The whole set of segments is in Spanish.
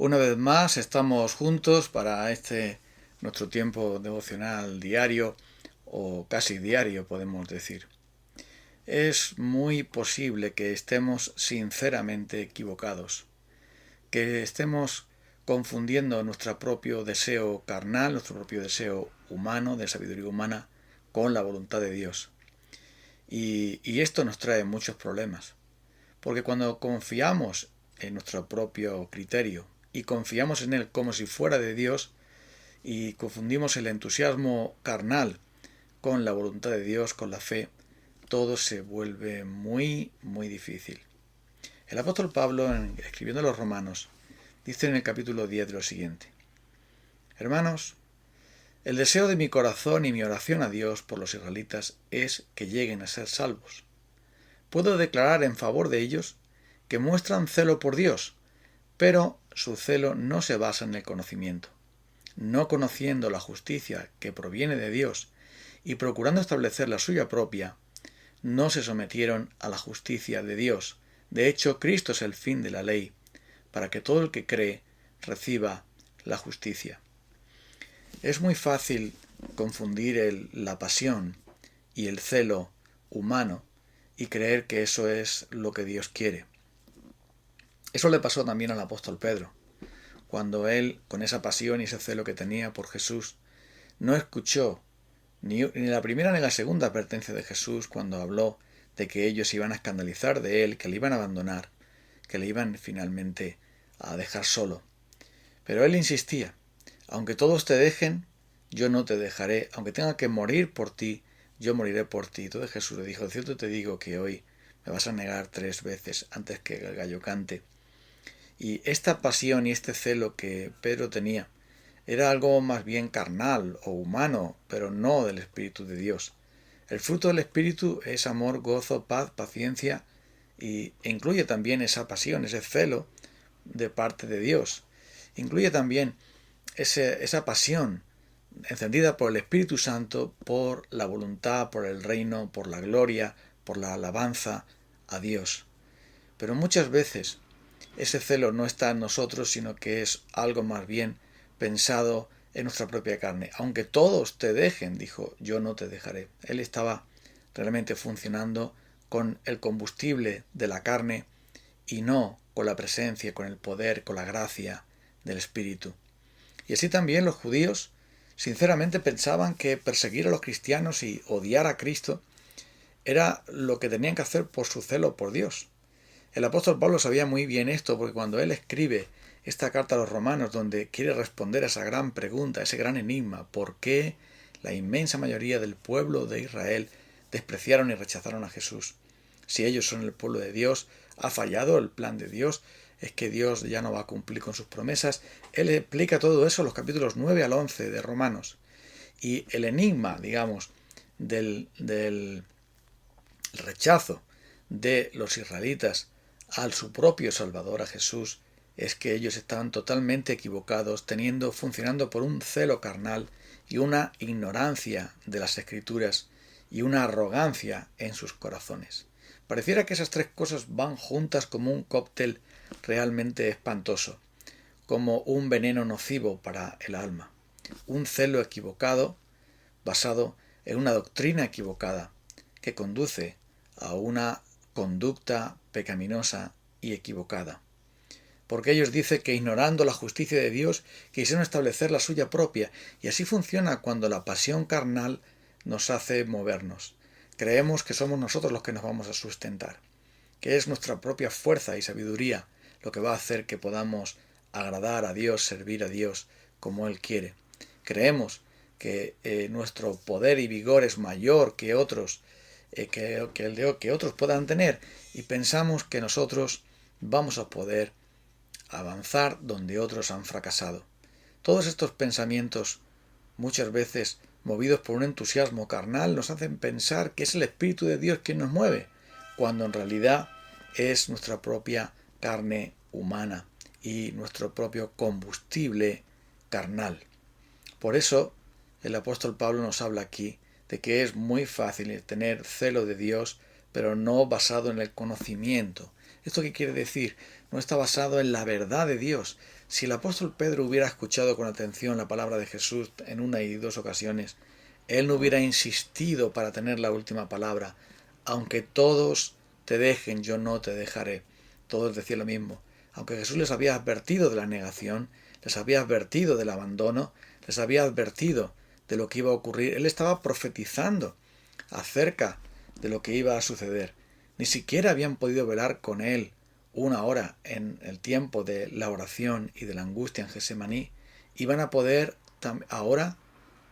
Una vez más estamos juntos para nuestro tiempo devocional diario o casi diario podemos decir. Es muy posible que estemos sinceramente equivocados, que estemos confundiendo nuestro propio deseo carnal, nuestro propio deseo humano, de sabiduría humana, con la voluntad de Dios. Y esto nos trae muchos problemas, porque cuando confiamos en nuestro propio criterio y confiamos en él como si fuera de Dios y confundimos el entusiasmo carnal con la voluntad de Dios, con la fe, todo se vuelve muy, muy difícil. El apóstol Pablo, escribiendo a los romanos, dice en el capítulo 10 lo siguiente: Hermanos, el deseo de mi corazón y mi oración a Dios por los israelitas es que lleguen a ser salvos. Puedo declarar en favor de ellos que muestran celo por Dios, pero su celo no se basa en el conocimiento. No conociendo la justicia que proviene de Dios y procurando establecer la suya propia, no se sometieron a la justicia de Dios. De hecho, Cristo es el fin de la ley, para que todo el que cree reciba la justicia. Es muy fácil confundir la pasión y el celo humano y creer que eso es lo que Dios quiere. Eso le pasó también al apóstol Pedro, cuando él, con esa pasión y ese celo que tenía por Jesús, no escuchó ni la primera ni la segunda advertencia de Jesús cuando habló de que ellos iban a escandalizar de él, que le iban a abandonar, que le iban finalmente a dejar solo. Pero él insistía: aunque todos te dejen, yo no te dejaré, aunque tenga que morir por ti, yo moriré por ti. Entonces Jesús le dijo: de cierto te digo que hoy me vas a negar 3 veces antes que el gallo cante. Y esta pasión y este celo que Pedro tenía era algo más bien carnal o humano, pero no del Espíritu de Dios. El fruto del Espíritu es amor, gozo, paz, paciencia, e incluye también esa pasión, ese celo de parte de Dios. Incluye también esa pasión encendida por el Espíritu Santo, por la voluntad, por el reino, por la gloria, por la alabanza a Dios. Pero muchas veces ese celo no está en nosotros, sino que es algo más bien pensado en nuestra propia carne. Aunque todos te dejen, dijo, yo no te dejaré. Él estaba realmente funcionando con el combustible de la carne y no con la presencia, con el poder, con la gracia del Espíritu. Y así también los judíos sinceramente pensaban que perseguir a los cristianos y odiar a Cristo era lo que tenían que hacer por su celo por Dios. El apóstol Pablo sabía muy bien esto, porque cuando él escribe esta carta a los romanos, donde quiere responder a esa gran pregunta, ese gran enigma: ¿por qué la inmensa mayoría del pueblo de Israel despreciaron y rechazaron a Jesús? Si ellos son el pueblo de Dios, ¿ha fallado el plan de Dios? ¿Es que Dios ya no va a cumplir con sus promesas? Él explica todo eso en los capítulos 9 al 11 de Romanos. Y el enigma, digamos, del rechazo de los israelitas al su propio Salvador, a Jesús, es que ellos estaban totalmente equivocados, funcionando por un celo carnal y una ignorancia de las Escrituras y una arrogancia en sus corazones. Pareciera que esas 3 cosas van juntas como un cóctel realmente espantoso, como un veneno nocivo para el alma. Un celo equivocado basado en una doctrina equivocada que conduce a una conducta pecaminosa y equivocada. Porque ellos dicen que ignorando la justicia de Dios quisieron establecer la suya propia, y así funciona cuando la pasión carnal nos hace movernos. Creemos que somos nosotros los que nos vamos a sustentar, que es nuestra propia fuerza y sabiduría lo que va a hacer que podamos agradar a Dios, servir a Dios como Él quiere. Creemos que nuestro poder y vigor es mayor que otros, que otros puedan tener, y pensamos que nosotros vamos a poder avanzar donde otros han fracasado. Todos estos pensamientos, muchas veces movidos por un entusiasmo carnal, nos hacen pensar que es el Espíritu de Dios quien nos mueve, cuando en realidad es nuestra propia carne humana y nuestro propio combustible carnal. Por eso el apóstol Pablo nos habla aquí de que es muy fácil tener celo de Dios, pero no basado en el conocimiento. ¿Esto qué quiere decir? No está basado en la verdad de Dios, Si el apóstol Pedro hubiera escuchado con atención la palabra de Jesús en una y dos ocasiones, él no hubiera insistido para tener la última palabra. Aunque todos te dejen, yo no te dejaré. Todos decían lo mismo. Aunque Jesús les había advertido de la negación, les había advertido del abandono, les había advertido de lo que iba a ocurrir, él estaba profetizando acerca de lo que iba a suceder. Ni siquiera habían podido velar con él una hora en el tiempo de la oración y de la angustia en Getsemaní. Iban a poder ahora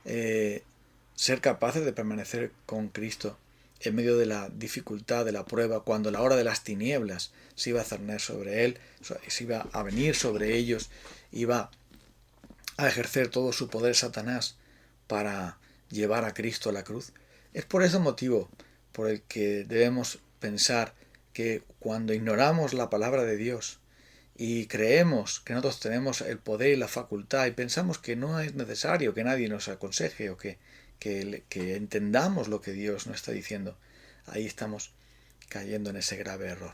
ser capaces de permanecer con Cristo en medio de la dificultad, de la prueba, cuando la hora de las tinieblas se iba a cerner sobre él, se iba a venir sobre ellos, iba a ejercer todo su poder Satanás para llevar a Cristo a la cruz. Es por ese motivo por el que debemos pensar que cuando ignoramos la palabra de Dios y creemos que nosotros tenemos el poder y la facultad y pensamos que no es necesario que nadie nos aconseje o que entendamos lo que Dios nos está diciendo, ahí estamos cayendo en ese grave error.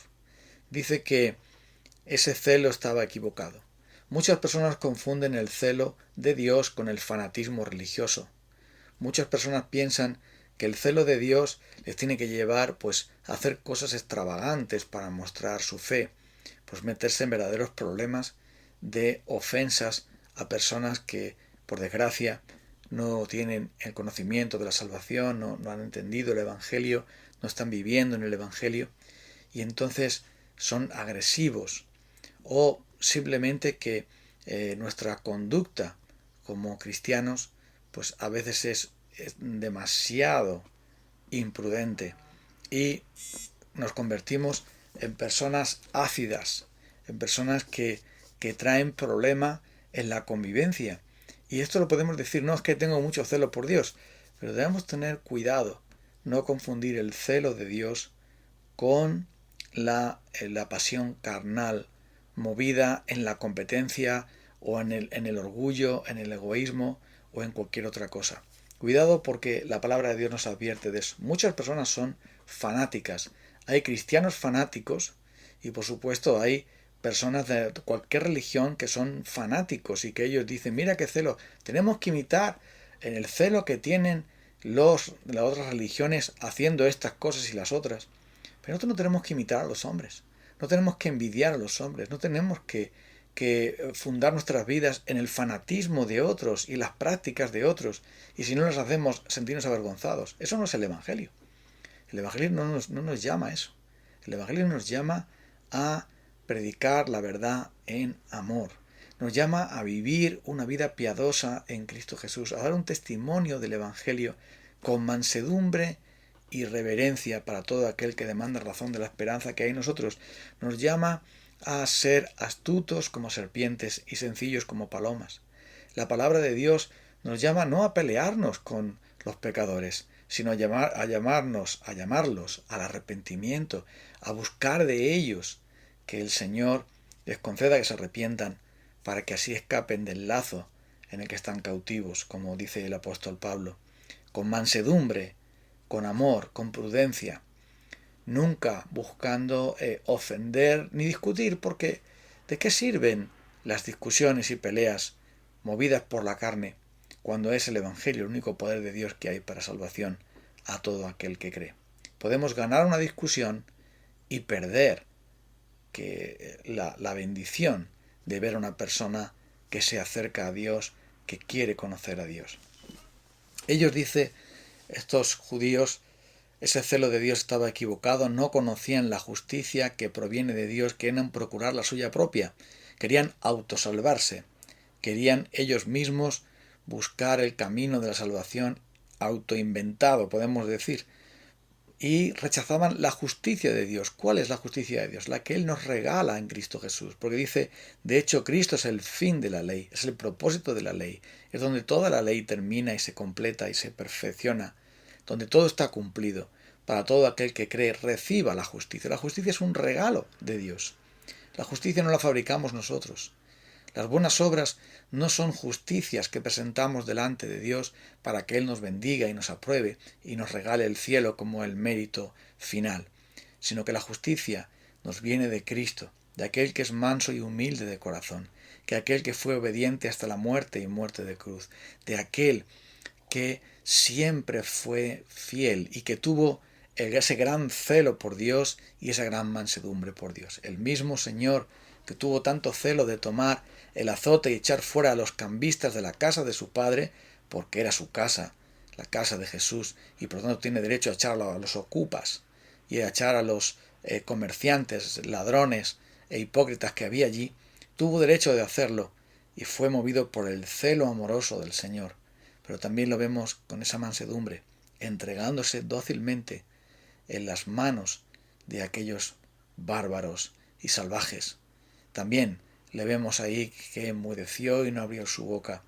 Dice que ese celo estaba equivocado. Muchas personas confunden el celo de Dios con el fanatismo religioso. Muchas personas piensan que el celo de Dios les tiene que llevar a hacer cosas extravagantes para mostrar su fe, meterse en verdaderos problemas de ofensas a personas que, por desgracia, no tienen el conocimiento de la salvación, no han entendido el Evangelio, no están viviendo en el Evangelio, y entonces son agresivos, o simplemente que nuestra conducta como cristianos a veces es demasiado imprudente y nos convertimos en personas ácidas, en personas que traen problema en la convivencia. Y esto lo podemos decir, no es que tengo mucho celo por Dios, pero debemos tener cuidado, no confundir el celo de Dios con la pasión carnal, movida en la competencia o en el orgullo, en el egoísmo o en cualquier otra cosa. Cuidado, porque la palabra de Dios nos advierte de eso. Muchas personas son fanáticas. Hay cristianos fanáticos y por supuesto hay personas de cualquier religión que son fanáticos y que ellos dicen, mira qué celo, tenemos que imitar en el celo que tienen las otras religiones haciendo estas cosas y las otras. Pero nosotros no tenemos que imitar a los hombres, no tenemos que envidiar a los hombres, no tenemos que fundar nuestras vidas en el fanatismo de otros y las prácticas de otros, y si no las hacemos sentirnos avergonzados. Eso no es el Evangelio. El Evangelio no nos llama a eso. El Evangelio nos llama a predicar la verdad en amor. Nos llama a vivir una vida piadosa en Cristo Jesús, a dar un testimonio del Evangelio con mansedumbre y reverencia para todo aquel que demanda razón de la esperanza que hay en nosotros. Nos llama a ser astutos como serpientes y sencillos como palomas. La palabra de Dios nos llama no a pelearnos con los pecadores, sino a llamarlos al arrepentimiento, a buscar de ellos que el Señor les conceda que se arrepientan para que así escapen del lazo en el que están cautivos, como dice el apóstol Pablo, con mansedumbre, con amor, con prudencia, nunca buscando ofender ni discutir, porque ¿de qué sirven las discusiones y peleas movidas por la carne cuando es el Evangelio el único poder de Dios que hay para salvación a todo aquel que cree? Podemos ganar una discusión y perder la bendición de ver a una persona que se acerca a Dios, que quiere conocer a Dios. Ellos, dice, estos judíos, ese celo de Dios estaba equivocado, no conocían la justicia que proviene de Dios, querían procurar la suya propia, querían autosalvarse, querían ellos mismos buscar el camino de la salvación autoinventado, podemos decir, y rechazaban la justicia de Dios. ¿Cuál es la justicia de Dios? La que Él nos regala en Cristo Jesús. Porque dice, de hecho, Cristo es el fin de la ley, es el propósito de la ley, es donde toda la ley termina y se completa y se perfecciona, donde todo está cumplido. Para todo aquel que cree, reciba la justicia. La justicia es un regalo de Dios. La justicia no la fabricamos nosotros. Las buenas obras no son justicias que presentamos delante de Dios para que Él nos bendiga y nos apruebe y nos regale el cielo como el mérito final, sino que la justicia nos viene de Cristo. de aquel que es manso y humilde de corazón, que aquel que fue obediente hasta la muerte y muerte de cruz, de aquel que siempre fue fiel y que tuvo ese gran celo por Dios y esa gran mansedumbre por Dios. El mismo Señor que tuvo tanto celo de tomar el azote y echar fuera a los cambistas de la casa de su padre, porque era su casa, la casa de Jesús, y por lo tanto tiene derecho a echar a los ocupas y a echar a los comerciantes, ladrones e hipócritas que había allí, tuvo derecho de hacerlo y fue movido por el celo amoroso del Señor. Pero también lo vemos con esa mansedumbre, entregándose dócilmente en las manos de aquellos bárbaros y salvajes. También le vemos ahí que enmudeció y no abrió su boca,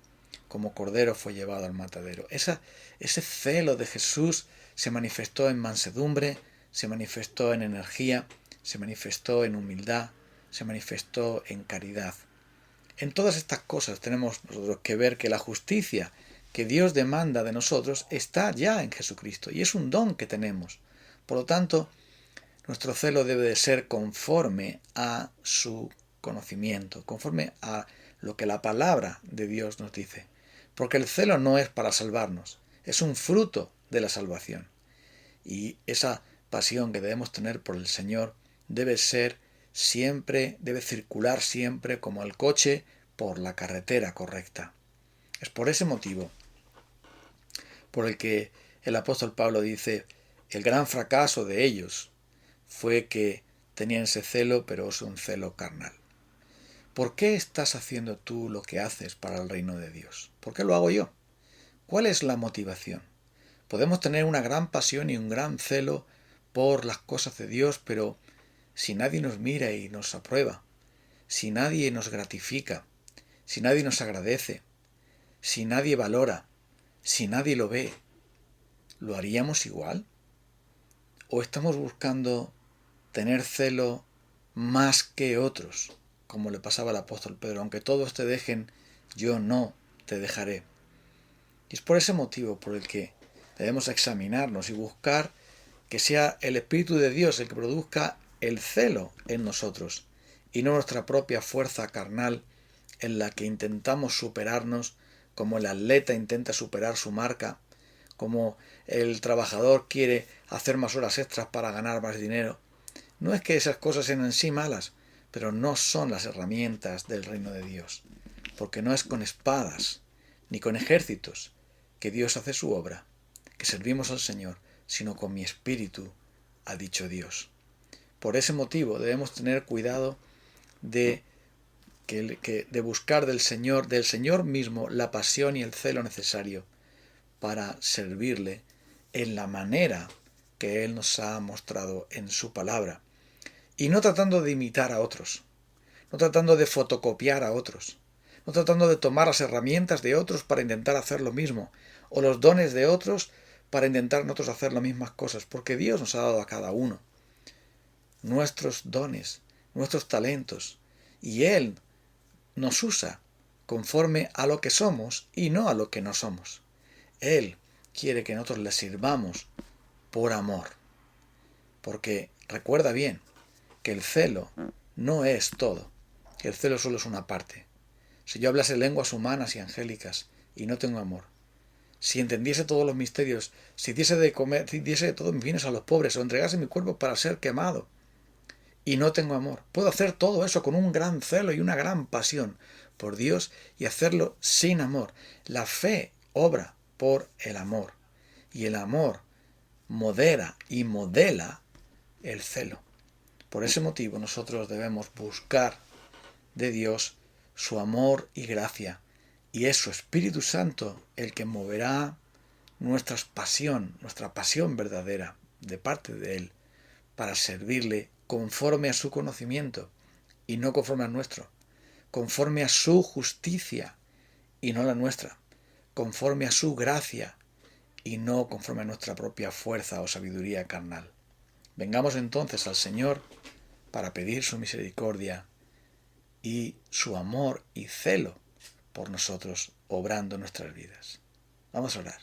como cordero fue llevado al matadero. Ese celo de Jesús se manifestó en mansedumbre, se manifestó en energía, se manifestó en humildad, se manifestó en caridad. En todas estas cosas tenemos nosotros que ver que la justicia que Dios demanda de nosotros está ya en Jesucristo y es un don que tenemos. Por lo tanto, nuestro celo debe de ser conforme a su conocimiento, conforme a lo que la palabra de Dios nos dice. Porque el celo no es para salvarnos, es un fruto de la salvación. Y esa pasión que debemos tener por el Señor debe ser siempre, debe circular siempre como el coche por la carretera correcta. Es por ese motivo por el que el apóstol Pablo dice, el gran fracaso de ellos fue que tenían ese celo, pero es un celo carnal. ¿Por qué estás haciendo tú lo que haces para el reino de Dios? ¿Por qué lo hago yo? ¿Cuál es la motivación? Podemos tener una gran pasión y un gran celo por las cosas de Dios, pero si nadie nos mira y nos aprueba, si nadie nos gratifica, si nadie nos agradece, si nadie valora, si nadie lo ve, ¿lo haríamos igual? ¿O estamos buscando tener celo más que otros, como le pasaba al apóstol Pedro? Aunque todos te dejen, yo no te dejaré. Y es por ese motivo por el que debemos examinarnos y buscar que sea el Espíritu de Dios el que produzca el celo en nosotros y no nuestra propia fuerza carnal en la que intentamos superarnos como el atleta intenta superar su marca, como el trabajador quiere hacer más horas extras para ganar más dinero. No es que esas cosas sean en sí malas, pero no son las herramientas del reino de Dios, porque no es con espadas ni con ejércitos que Dios hace su obra, que servimos al Señor, sino con mi espíritu, ha dicho Dios. Por ese motivo debemos tener cuidado de buscar del Señor mismo la pasión y el celo necesario para servirle en la manera que Él nos ha mostrado en su palabra. Y no tratando de imitar a otros, no tratando de fotocopiar a otros, no tratando de tomar las herramientas de otros para intentar hacer lo mismo, o los dones de otros para intentar nosotros hacer las mismas cosas, porque Dios nos ha dado a cada uno nuestros dones, nuestros talentos, y Él nos usa conforme a lo que somos y no a lo que no somos. Él quiere que nosotros le sirvamos por amor, porque recuerda bien que el celo no es todo, el celo solo es una parte. Si yo hablase lenguas humanas y angélicas y no tengo amor, si entendiese todos los misterios, si diese de comer, si diese de todos mis bienes a los pobres o entregase mi cuerpo para ser quemado y no tengo amor, puedo hacer todo eso con un gran celo y una gran pasión por Dios y hacerlo sin amor. La fe obra por el amor y el amor modera y modela el celo. Por ese motivo nosotros debemos buscar de Dios su amor y gracia, y es su Espíritu Santo el que moverá nuestra pasión verdadera de parte de Él, para servirle conforme a su conocimiento y no conforme al nuestro, conforme a su justicia y no la nuestra, conforme a su gracia y no conforme a nuestra propia fuerza o sabiduría carnal. Vengamos entonces al Señor para pedir su misericordia y su amor y celo por nosotros, obrando nuestras vidas. Vamos a orar.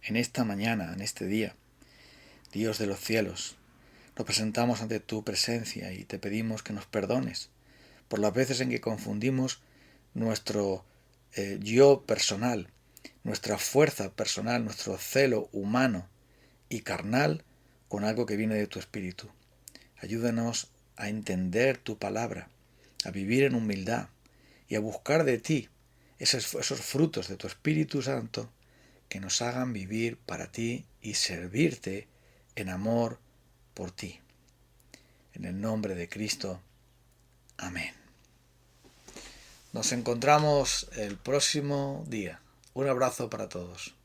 En esta mañana, en este día, Dios de los cielos, Nos presentamos ante tu presencia y te pedimos que nos perdones por las veces en que confundimos nuestro yo personal, nuestra fuerza personal, nuestro celo humano y carnal con algo que viene de tu Espíritu. Ayúdanos a entender tu palabra, a vivir en humildad y a buscar de ti esos frutos de tu Espíritu Santo que nos hagan vivir para ti y servirte en amor por ti. En el nombre de Cristo. Amén. Nos encontramos el próximo día. Un abrazo para todos.